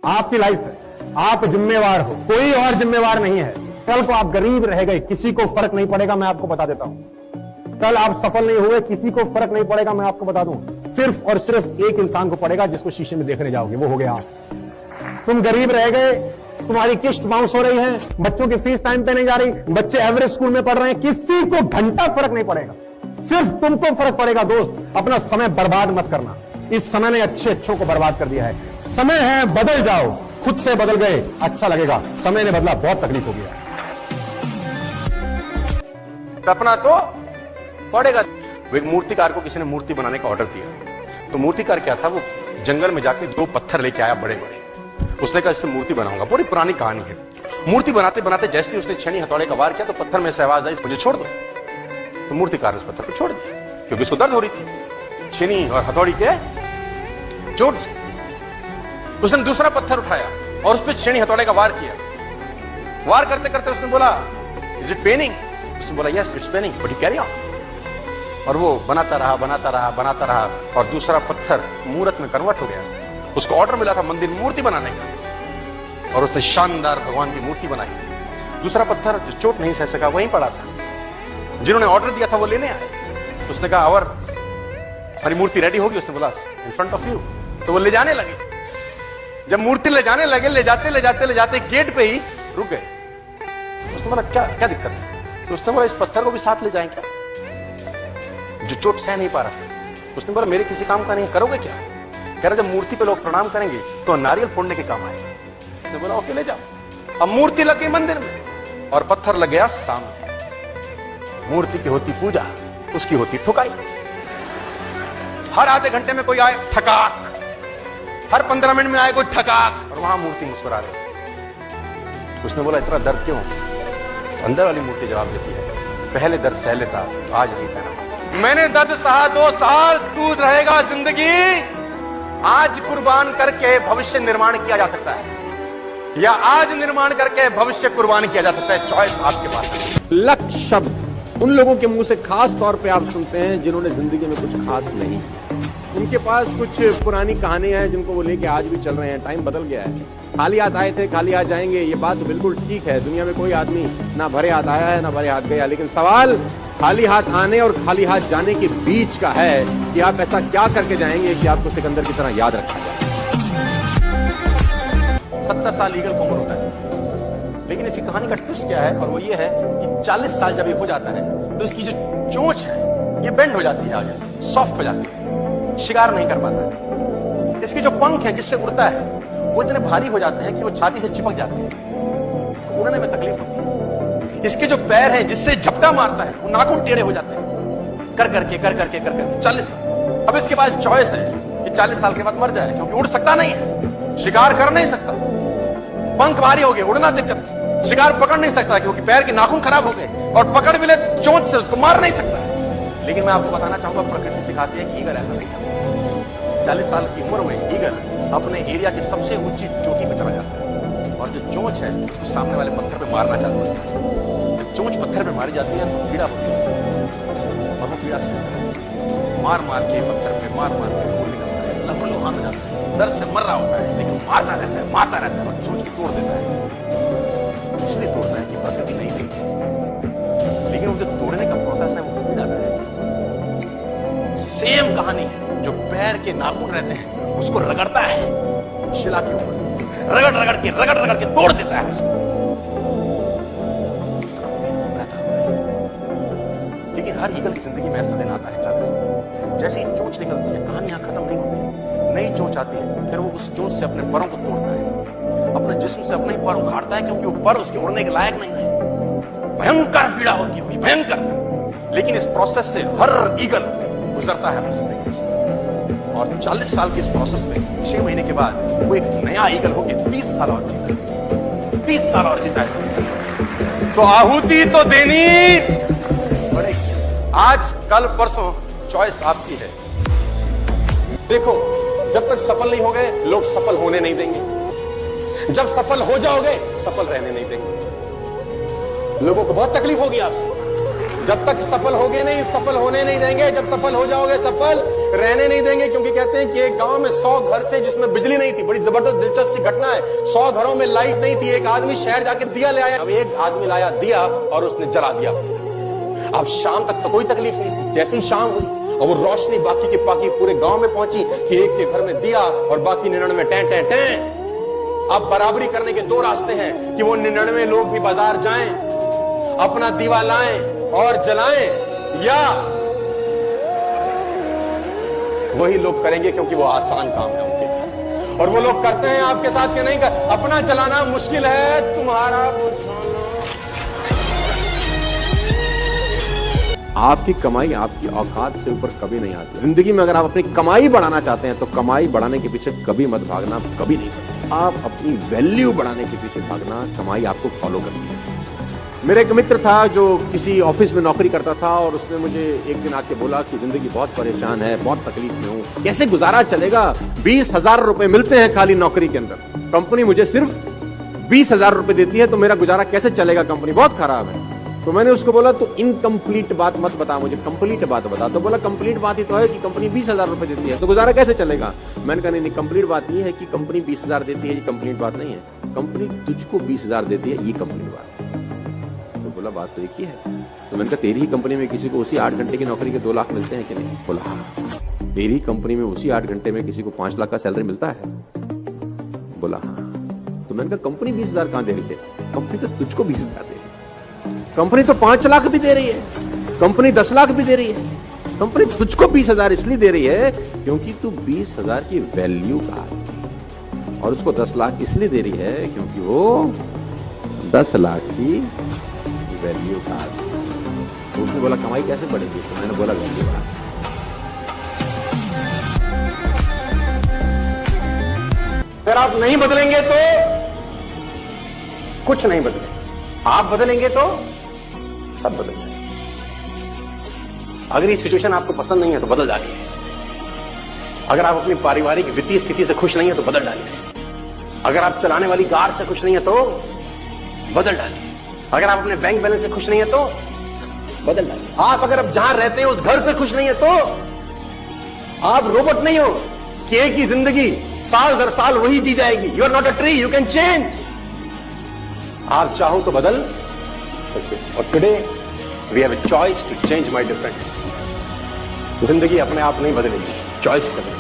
आपकी लाइफ है, आप जिम्मेवार हो, कोई और जिम्मेवार नहीं है। कल को आप गरीब रह गए, किसी को फर्क नहीं पड़ेगा, मैं आपको बता देता हूं। कल आप सफल नहीं हुए, किसी को फर्क नहीं पड़ेगा, मैं आपको बता दूं। सिर्फ और सिर्फ एक इंसान को पड़ेगा जिसको शीशे में देखने जाओगे, वो हो गया आप। तुम गरीब रह गए, तुम्हारी किस्त बाउंस हो रही है, बच्चों की फीस टाइम पे नहीं जा रही, बच्चे एवरेज स्कूल में पढ़ रहे हैं, किसी को घंटा फर्क नहीं पड़ेगा, सिर्फ तुमको फर्क पड़ेगा। दोस्त, अपना समय बर्बाद मत करना। इस समय ने अच्छों को बर्बाद कर दिया है। समय है, बदल जाओ। खुद से बदल गए, अच्छा लगेगा। समय ने बदला, बहुत तकलीफ हो गया। तपना तो पड़ेगा। वो एक मूर्तिकार को किसी ने मूर्ति बनाने का ऑर्डर दिया, तो मूर्तिकार क्या था, वो जंगल में जाके 2 पत्थर लेके आया बड़े बड़े। उसने कहा इससे मूर्ति बनाऊंगा। बड़ी पुरानी कहानी है। मूर्ति बनाते बनाते जैसे उसने छेनी हथौड़े का वार किया तो पत्थर में से आवाज आई, मुझे छोड़ दो। तो मूर्तिकार ने उस पत्थर को छोड़ दिया, क्योंकि उसको दर्द हो रही थी छेनी और हथौड़ी के चोट से। उसने दूसरा पत्थर उठाया और उस पर छेनी हथौड़े का वार किया। वार करते करते उसने बोला, इज इट पेनिंग? उसने बोला, yes it's paining, but you carry on. और वो बनाता रहा बनाता रहा बनाता रहा, और दूसरा पत्थर मूर्त में कन्वर्ट हो गया। उसको ऑर्डर मिला था मंदिर में मूर्ति बनाने का, और उसने शानदार भगवान की मूर्ति बनाई। दूसरा पत्थर जो चोट नहीं सह सका वहीं पड़ा था, जिन्होंने ऑर्डर दिया था वो लेने आए। तो उसने कहा, और हमारी मूर्ति रेडी होगी? उसने बोला, इन फ्रंट ऑफ यू। तो वो ले जाने लगे। जब मूर्ति ले जाने लगे, ले जाते गेट पे ही रुक गए। उसने बोला, क्या क्या दिक्कत है? तो उसने बोला, इस पत्थर को भी साथ ले जाएं क्या, जो चोट सह नहीं पा रहा था। उसने बोला, मेरे किसी काम का नहीं, करोगे क्या? कह रहा, जब मूर्ति पे लोग प्रणाम करेंगे तो नारियल फोड़ने के काम आएगा। उसने बोला, ओके ले जाओ। अब मूर्ति लग गई मंदिर में और पत्थर लग गया सामने। मूर्ति की होती पूजा, उसकी होती ठुकाई। हर आधे घंटे में कोई आए, ठकाक। हर 15 मिनट में आए कोई, ठकाक। और वहां मूर्ति मुस्कुरा रही। उसने बोला, इतना दर्द क्यों? तो अंदर वाली मूर्ति जवाब देती है, पहले दर्द सह लेता तो आज नहीं सहना। मैंने दर्द सहा 2 साल, तू रहेगा जिंदगी। आज कुर्बान करके भविष्य निर्माण किया जा सकता है, या आज निर्माण करके भविष्य कुर्बान किया जा सकता है। चॉइस आपके पास है। लक्ष्य शब्द उन लोगों के मुंह से खास तौर पे आप सुनते हैं जिन्होंने जिंदगी में कुछ खास नहीं किया। उनके पास कुछ पुरानी कहानियां हैं जिनको वो लेके आज भी चल रहे हैं। टाइम बदल गया है। खाली हाथ आए थे, खाली हाथ जाएंगे, ये बात तो बिल्कुल ठीक है। दुनिया में कोई आदमी ना भरे हाथ आया है ना भरे हाथ गया। लेकिन सवाल खाली हाथ आने और खाली हाथ जाने के बीच का है कि आप ऐसा क्या करके जाएंगे कि आपको सिकंदर की तरह याद रखा जाए। 70 साल ईगल को उम्र होता है, लेकिन इसकी कहानी का ट्विस्ट क्या है, और वो ये है कि 40 साल जब ये हो जाता है तो इसकी जो चोंच है ये बेंड हो जाती है, आगे से सॉफ्ट हो जाती है, शिकार नहीं कर पाता है। इसके जो पंख है जिससे उड़ता है वो इतने भारी हो जाते हैं कि वो छाती से चिपक जाते हैं, तो उड़ने में तकलीफ होती है। इसके जो पैर हैं जिससे झपटा मारता है वो नाखून टेढ़े हो जाते हैं, कर करके 40 साल। अब इसके पास चॉइस है कि 40 साल के बाद मर जाए, क्योंकि उड़ सकता नहीं है, शिकार कर नहीं सकता, पंख भारी हो गए, उड़ना दिक्कत, शिकार पकड़ नहीं सकता क्योंकि पैर के नाखून खराब हो गए, और पकड़ भी ले चोंच से उसको मार नहीं सकता। लेकिन मैं आपको बताना चाहूंगा, प्रकृति सिखाती है कि ईगल ऐसा नहीं करता। 40 साल की उम्र में ईगल अपने एरिया की सबसे ऊंची चोटी पर चला जाता है, और जो चोंच है उसको सामने वाले पत्थर पे मारना चालू होता है। जब चोंच पत्थर पे मारी जाती है तो पीड़ा होती है, और वो पीड़ा से मार मार के पत्थर पे मार मार के खून निकलता है, लहू में जाता है, दर्द से मर रहा होता है, लेकिन मारता रहता है, मारता रहता है, और चोंच की तोड़ देता है। इसलिए तोड़ता है कि प्रकृति नहीं देती, लेकिन वो जो तोड़ने का प्रोसेस है वो पीड़ा है। सेम कहानी है, जो पैर के नाखून रहते हैं उसको रगड़ता है शिला के ऊपर, रगड़ रगड़ के तोड़ देता है उसको। लेकिन हर ईगल की जिंदगी में ऐसा दिन आता है 40 साल, जैसे ही चोंच निकलती है कहानी यहां खत्म नहीं होती, नई चोंच आती है, फिर वो उस चोंच से अपने परों को तोड़ता है, अपने जिस्म से अपने ही पर उखाड़ता है, क्योंकि वो पर उसके उड़ने के लायक नहीं है। भयंकर पीड़ा होती है, भयंकर। लेकिन इस प्रोसेस से हर ईगल गुजरता है अपनी जिंदगी से, और 40 साल के इस प्रोसेस में 6 महीने के बाद वो एक नया ईगल होकर 30 साल और जीता, 30 साल और जीता है। तो आहुति तो देनी पड़ेगी। आज कल परसों चॉइस आपकी है। देखो, जब तक सफल नहीं हो गए लोग सफल होने नहीं देंगे, जब सफल हो जाओगे सफल रहने नहीं देंगे। लोगों को बहुत तकलीफ होगी आपसे, जब तक सफल होगे नहीं, सफल होने नहीं देंगे। जब सफल हो जाओगे, सफल रहने नहीं देंगे। क्योंकि कहते हैं कि एक गांव में 100 घर थे जिसमें बिजली नहीं थी। बड़ी जबरदस्त दिलचस्प सी घटना है। 100 घरों में लाइट नहीं थी। एक आदमी शहर जाके दिया ले आया। अब एक आदमी लाया दिया और उसने जला दिया। अब शाम तक तो कोई तकलीफ नहीं थी। जैसे ही शाम हुई और वो रोशनी बाकी के बाकी पूरे गांव में पहुंची कि एक के घर में दिया और बाकी 99 टें टें टें। अब बराबरी करने के 2 रास्ते हैं कि वो 99 लोग भी बाजार जाएं, अपना दीवा लाएं और जलाएं, या वही लोग करेंगे क्योंकि वो आसान काम है उनके लिए। और वो लोग करते हैं आपके साथ के नहीं कर। अपना जलाना मुश्किल है, तुम्हारा आपकी कमाई आपकी औकात से ऊपर कभी नहीं आती। जिंदगी में अगर आप अपनी कमाई बढ़ाना चाहते हैं तो कमाई बढ़ाने के पीछे कभी मत भागना, कभी नहीं करना। आप अपनी वैल्यू बढ़ाने के पीछे भागना, कमाई आपको फॉलो करनी है। मेरा एक मित्र था जो किसी ऑफिस में नौकरी करता था और उसने मुझे एक दिन आके बोला कि जिंदगी बहुत परेशान है, बहुत तकलीफ में हूं, कैसे गुजारा चलेगा। 20,000 रुपए मिलते हैं खाली नौकरी के अंदर, कंपनी मुझे सिर्फ 20,000 रुपए देती है, तो मेरा गुजारा कैसे चलेगा, कंपनी बहुत खराब है। तो मैंने उसको बोला तो इनकम्प्लीट बात मत बता, मुझे कंप्लीट बात बता। तो बोला कंप्लीट बात ही तो है कि कंपनी 20,000 रुपए देती है, तो गुजारा कैसे चलेगा। मैंने कहा नहीं, कंप्लीट बात ये है कि कंपनी 20,000 देती है, ये कंप्लीट बात नहीं है। कंपनी तुझको 20,000 देती है, ये कंप्लीट बात है। तो बोला बात तो एक ही है। तो मैंने कहा तेरी ही कंपनी में किसी को उसी 8 घंटे की नौकरी के 2 लाख मिलते हैं कि नहीं। बोला हाँ। तेरी कंपनी में उसी 8 घंटे में किसी को 5 लाख का सैलरी मिलता है। बोला हाँ। तो मैंने कहा कंपनी 20,000 कहां दे रही है। कंपनी तो तुझको 20,000 दे रही है। कंपनी तो 5 लाख भी दे रही है, कंपनी 10 लाख भी दे रही है। कंपनी तुझको 20,000 इसलिए दे रही है क्योंकि तू 20,000 की वैल्यू का है, और उसको 10 लाख इसलिए दे रही है क्योंकि वो 10 लाख की वैल्यू का है। तो उसने बोला कमाई कैसे बढ़ेगी। तो मैंने बोला वैल्यू बढ़ा। अगर आप नहीं बदलेंगे तो कुछ नहीं बदलेगा, आप बदलेंगे तो सब बदल जाएगा। अगर ये सिचुएशन आपको पसंद नहीं है तो बदल डालिए। अगर आप अपनी पारिवारिक वित्तीय स्थिति से खुश नहीं है तो बदल डालिए। अगर आप चलाने वाली कार से खुश नहीं है तो बदल डालिए। अगर आप अपने बैंक बैलेंस से खुश नहीं है तो बदल डालिए। आप अगर अब जहां रहते हैं उस घर से खुश नहीं है तो आप रोबोट नहीं हो कि एक ही जिंदगी साल दर साल वही जी जाएगी। You are not a tree, you can change. आप चाहो तो बदल सकते। और today we have a choice to change my difference. जिंदगी अपने आप नहीं बदलेगी, चॉइस से बदलेगी।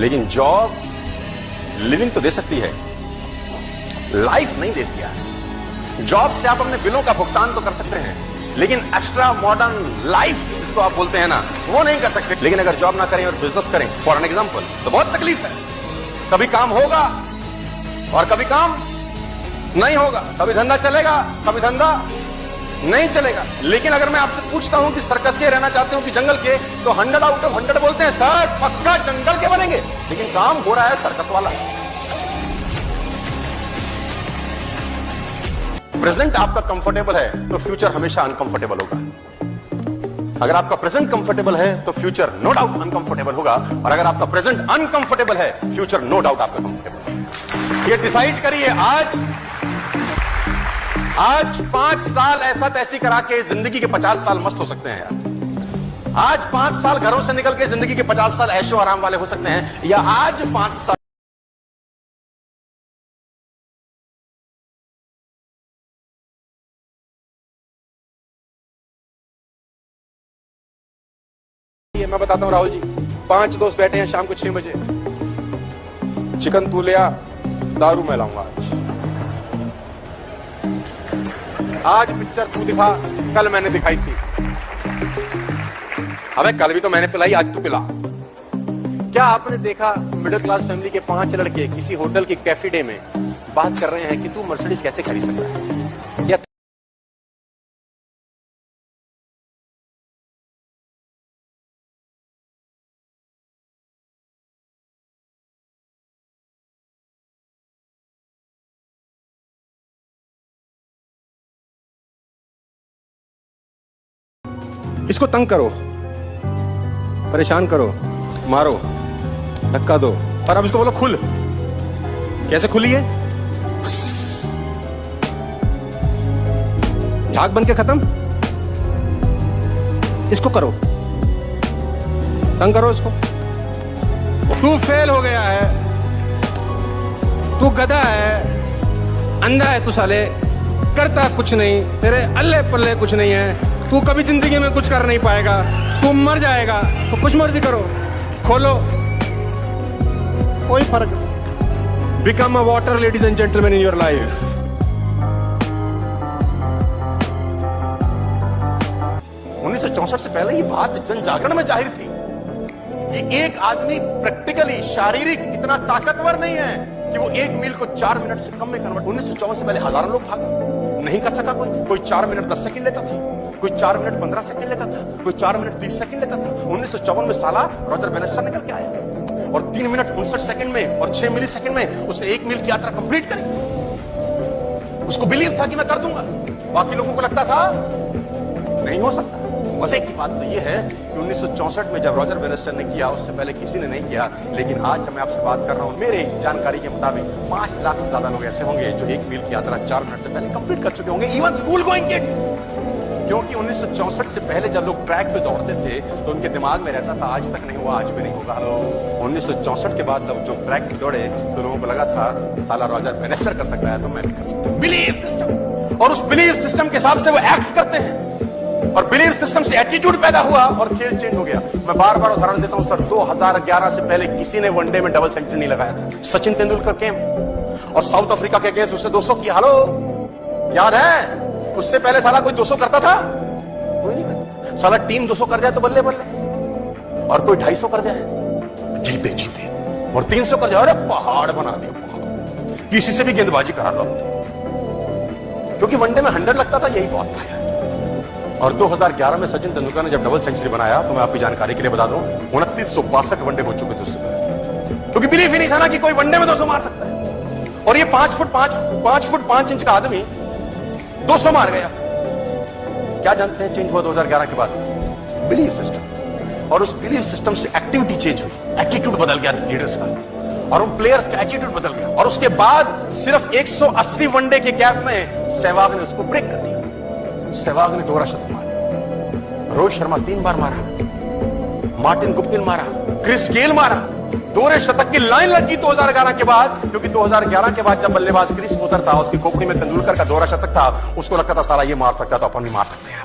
लेकिन जॉब लिविंग तो दे सकती है, लाइफ नहीं देती है। जॉब से आप अपने बिलों का भुगतान तो कर सकते हैं, लेकिन एक्स्ट्रा मॉडर्न लाइफ जिसको आप बोलते हैं ना, वो नहीं कर सकते। लेकिन अगर जॉब ना करें और बिजनेस करें, फॉर एन एग्जांपल, तो बहुत तकलीफ है। कभी काम होगा और कभी काम नहीं होगा, कभी धंधा चलेगा, कभी धंधा नहीं चलेगा। लेकिन अगर मैं आपसे पूछता हूं कि सर्कस के रहना चाहते हो कि जंगल के, तो 100 आउट ऑफ 100 बोलते हैं सर पक्का जंगल के बनेंगे। लेकिन काम हो रहा है सर्कस वाला। प्रेजेंट आपका कंफर्टेबल है तो फ्यूचर हमेशा अनकंफर्टेबल होगा। अगर आपका प्रेजेंट कंफर्टेबल है तो फ्यूचर नो डाउट अनकंफर्टेबल होगा, और अगर आपका प्रेजेंट अनकंफर्टेबल है, फ्यूचर नो डाउट आपका कंफर्टेबल होगा। ये डिसाइड करिए आज 5 साल ऐसा तैसी करा के जिंदगी के 50 साल मस्त हो सकते हैं यार। आज 5 साल घरों से निकल के जिंदगी के 50 साल ऐशो आराम वाले हो सकते हैं, या आज 5 साल मैं बताता हूं राहुल जी, 5 दोस्त बैठे हैं शाम को 6 बजे, चिकन तू ले आ, दारू मैं लाऊंगा आज पिक्चर तू दिखा, कल मैंने दिखाई थी। अबे कल भी तो मैंने पिलाई, आज तू पिला। क्या आपने देखा मिडिल क्लास फैमिली के 5 लड़के किसी होटल के कैफे डे में बात कर रहे हैं कि तू मर्सिडीज कैसे खरीद सकता है, या इसको तंग करो, परेशान करो, मारो, धक्का दो, और अब इसको बोलो खुल। कैसे खुली है? झाग बन के खत्म। इसको करो, तंग करो इसको। तू फेल हो गया है, तू गधा है, अंधा है तू साले, करता कुछ नहीं, तेरे अल्ले पल्ले कुछ नहीं है, तू कभी जिंदगी में कुछ कर नहीं पाएगा, तू मर जाएगा, तो कुछ मर्जी करो, खोलो, कोई फर्क नहीं। Become a water ladies and gentleman in your life. 1964 से पहले ये बात जन जागरण में जाहिर थी। ये एक आदमी प्रैक्टिकली शारीरिक इतना ताकतवर नहीं है कि वो 1 मील को 4 मिनट से कम में कन्वर्ट। 1954 से पहले हजारों लोग भागे, नहीं कर सका कोई 4 मिनट 10 सेकंड लेता था, कोई 4 मिनट 15 सेकंड लेता था, कोई 4 मिनट 30 सेकंड लेता था। 1954 में साला रॉजर बैनिस्टर निकल के आया और 3 मिनट 59 सेकंड में और 6 मिली सेकंड में उसने 1 मील की यात्रा कंप्लीट करी। उसको बिलीव था कि मैं कर दूंगा, बाकी लोगों को लगता था नहीं हो सकता। मजे की बात तो यह है कि 1964 में जब रॉजर बैनिस्टर ने किया, उससे पहले किसी ने नहीं किया। लेकिन आज जब मैं आपसे बात कर रहा हूं, मेरे जानकारी के मुताबिक 5 लाख से ज्यादा लोग ऐसे होंगे जो 1 मील की यात्रा 4 मिनट से पहले कंप्लीट कर चुके होंगे, इवन स्कूल गोइंग किड्स। क्योंकि 1964 से पहले जब लोग ट्रैक पे दौड़ते थे तो उनके दिमाग में रहता था आज तक नहीं हुआ, आज भी नहीं होगा। 1964 के बाद जब जो ट्रैक पे दौड़े तो लोगों को लगा था साला रॉजर बैनिस्टर कर सकता है तो मैं भी कर सकता हूं। बिलीफ सिस्टम, और उस बिलीफ सिस्टम के हिसाब से वो एक्ट करते हैं और बिलीफ सिस्टम से एटीट्यूड पैदा हुआ और खेल चेंज हो गया। मैं बार बार उदाहरण देता हूं सर, 2011 से पहले किसी ने वनडे में डबल सेंचुरी नहीं लगाया था। सचिन तेंदुलकर केम और साउथ अफ्रीका के अगेंस्ट उसने 200 किया। हेलो, याद है? उससे पहले साला कोई 200 करता था? कोई नहीं करता। साला टीम 200 कर जाए तो बल्ले बल्ले, और कोई 250 कर जाए जीते जीते, और 300 कर जाए अरे पहाड़ बना दिया, पहाड़। किसी से भी गेंदबाजी करा लो, क्योंकि वनडे में 100 लगता था, यही बहुत था। और 2011 में सचिन तेंदुलकर ने जब डबल सेंचुरी बनाया तो मैं आपकी जानकारी के लिए बता दूं 2962 वनडे हो चुके थे उससे पहले, क्योंकि बिलीफ ही नहीं था ना कि कोई वनडे में 200 मार सकता है। और ये 5 फुट 5 इंच का आदमी 200 मार गया। क्या जानते हैं चेंज हुआ 2011 के बाद? Belief system. और उस बिलीफ सिस्टम से एक्टिविटी चेंज हुई, एटीट्यूड बदल गया लीडर्स का, और उन प्लेयर्स का एटीट्यूड बदल गया। और उसके बाद सिर्फ 180 वनडे के गैप में सहवाग ने उसको ब्रेक कर दिया। सहवाग ने दोहरा शतक मारा, रोहित शर्मा 3 बार मारा, मार्टिन गुप्टिल मारा, क्रिस गेल मारा। दोहरे शतक की लाइन लगी 2011 के बाद, क्योंकि 2011 के बाद जब बल्लेबाज क्रीज पे उतरता, उसकी खोपड़ी में तेंदुलकर का दोहरा शतक था, उसको लगता था साला ये मार सकता तो अपन भी मार सकते हैं।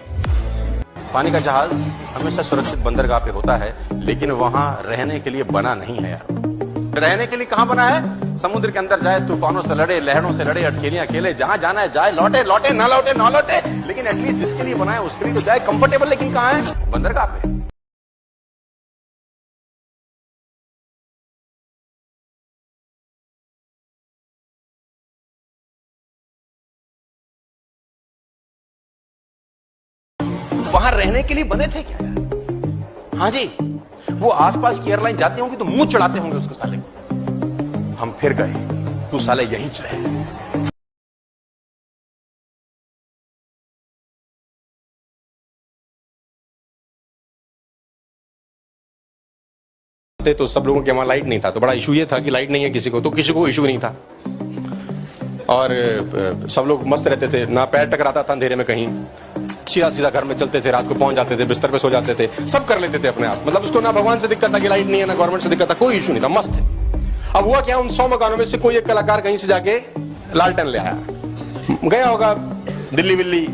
पानी का जहाज हमेशा सुरक्षित बंदरगाह पे होता है, लेकिन वहां रहने के लिए बना नहीं है यार। रहने के लिए कहां बना है? समुद्र के अंदर जाए, तूफानों से लड़े, लहरों से लड़े, अटखेलियां खेले, जहां जाना है जाए, लौटे लौटे, ना लौटे ना लौटे, लेकिन एटलीस्ट जिसके लिए बना है उसके लिए तो जाए कंफर्टेबल। लेकिन कहां है? बंदरगाह पे। वहां रहने के लिए बने थे क्या यार? हाँ जी, वो आसपास की एयरलाइन जाती होंगी तो मुंह चढ़ाते होंगे उसको साले को, हम फिर गए, तू साले यहीं रहे। तो सब लोगों के वहां लाइट नहीं था, तो बड़ा इशू ये था कि लाइट नहीं है किसी को, तो किसी को इशू नहीं था। और सब लोग मस्त रहते थे, ना पैर टकराता था अंधेरे में कहीं, सीधा सीधा घर में चलते थे, रात को पहुंच जाते थे, बिस्तर पे सो जाते थे, सब कर लेते थे अपने आप। मतलब उसको ना भगवान से दिक्कत था कि लाइट नहीं है, ना गवर्नमेंट से दिक्कत था, कोई इशू नहीं था, मस्त थे। अब हुआ क्या, उन 100 मकानों में से कोई एक कलाकार कहीं से जाके लालटेन ले आया, गया होगा दिल्ली विल्ली,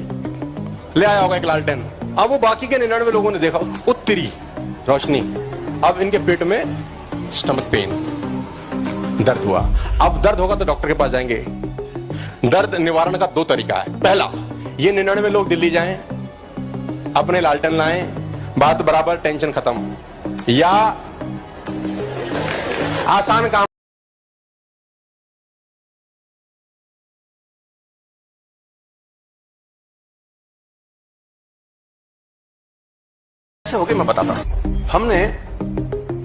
ले आया होगा एक लालटेन। अब वो बाकी के 99 लोगों ने देखा उत्तरी रोशनी, अब इनके पेट में स्टमक पेन, दर्द हुआ। अब दर्द होगा तो डॉक्टर के पास जाएंगे। दर्द निवारण का 2 तरीका है। पहला, ये 99 लोग दिल्ली जाएं, अपने लालटेन लाएं, बात बराबर, टेंशन खत्म। या आसान काम हो गए, मैं बताता हूं। हमने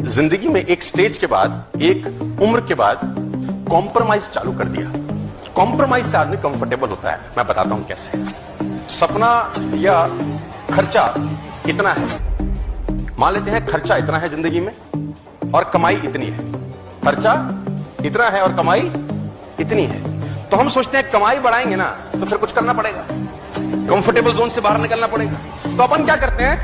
जिंदगी में एक स्टेज के बाद, एक उम्र के बाद कॉम्प्रोमाइज चालू कर दिया। कॉम्प्रोमाइज से आदमी कंफर्टेबल होता है। मैं बताता हूं कैसे। सपना या खर्चा इतना है, मान लेते हैं खर्चा इतना है जिंदगी में और कमाई इतनी है। खर्चा इतना है और कमाई इतनी है, तो हम सोचते हैं कमाई बढ़ाएंगे ना तो फिर कुछ करना पड़ेगा। कंफर्टेबल जोन से बाहर निकलना पड़ेगा। तो अपन क्या करते हैं,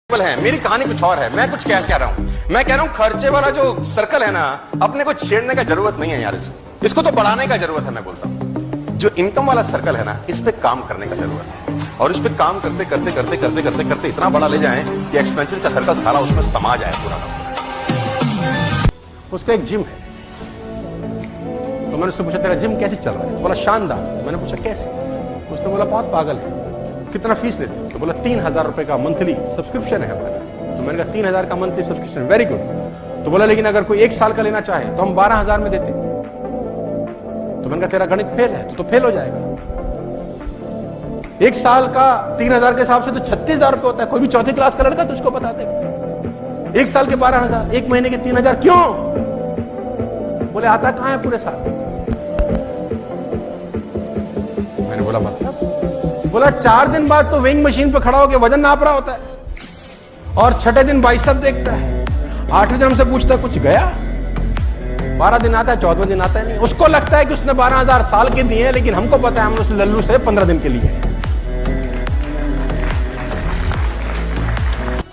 है। मेरी कहानी कुछ और है, मैं कुछ क्या कह रहा हूं, मैं कह रहा हूं खर्चे वाला जो सर्कल है ना, अपने को छेड़ने का जरूरत नहीं है यार, इसको तो बढ़ाने का जरूरत है। मैं बोलता हूं जो इनकम वाला सर्कल है ना, इस पे काम करने का जरूरत है, और इस पे काम करते करते करते करते करते करते इतना बड़ा ले जाएं कि एक्सपेंसिव का सर्कल सारा उसमें समा जाए पूरा का पूरा। उसका एक जिम है, तो मैंने उससे पूछा तेरा जिम कैसे चल रहा है? बोला शानदार। मैंने पूछा कैसे? उसने बोला बहुत पागल है। कितना फीस लेते हो? तो बोला 3000 रुपए का मंथली सब्सक्रिप्शन है हमारा। तो मैंने कहा 3000 का मंथली सब्सक्रिप्शन, वेरी गुड। तो बोला लेकिन अगर कोई 1 साल का लेना चाहे तो हम 12000 में देते। तो मैंने कहा तेरा गणित फेल है, तो फेल हो जाएगा। 1 साल का 3000 के हिसाब से तो 36000 रुपए होता है। कोई भी चौथी क्लास का लड़का तुझको बता देगा। 1 साल के 12000, 1 महीने के 3000, क्यों? बोले आता कहां है पूरे साल? मैंने बोला मतलब? बोला 4 दिन बाद तो वेइंग मशीन पे खड़ा होकर वजन नाप रहा होता है, और 6ठे दिन बाइसेप देखता है, 8वें दिन हमसे पूछता है कुछ गया? 12 दिन आता है, 14वें दिन आता है नहीं। उसको लगता है कि उसने 12000 साल के दिए हैं, लेकिन हमको पता है हमने उस लल्लू से 15 दिन के लिए।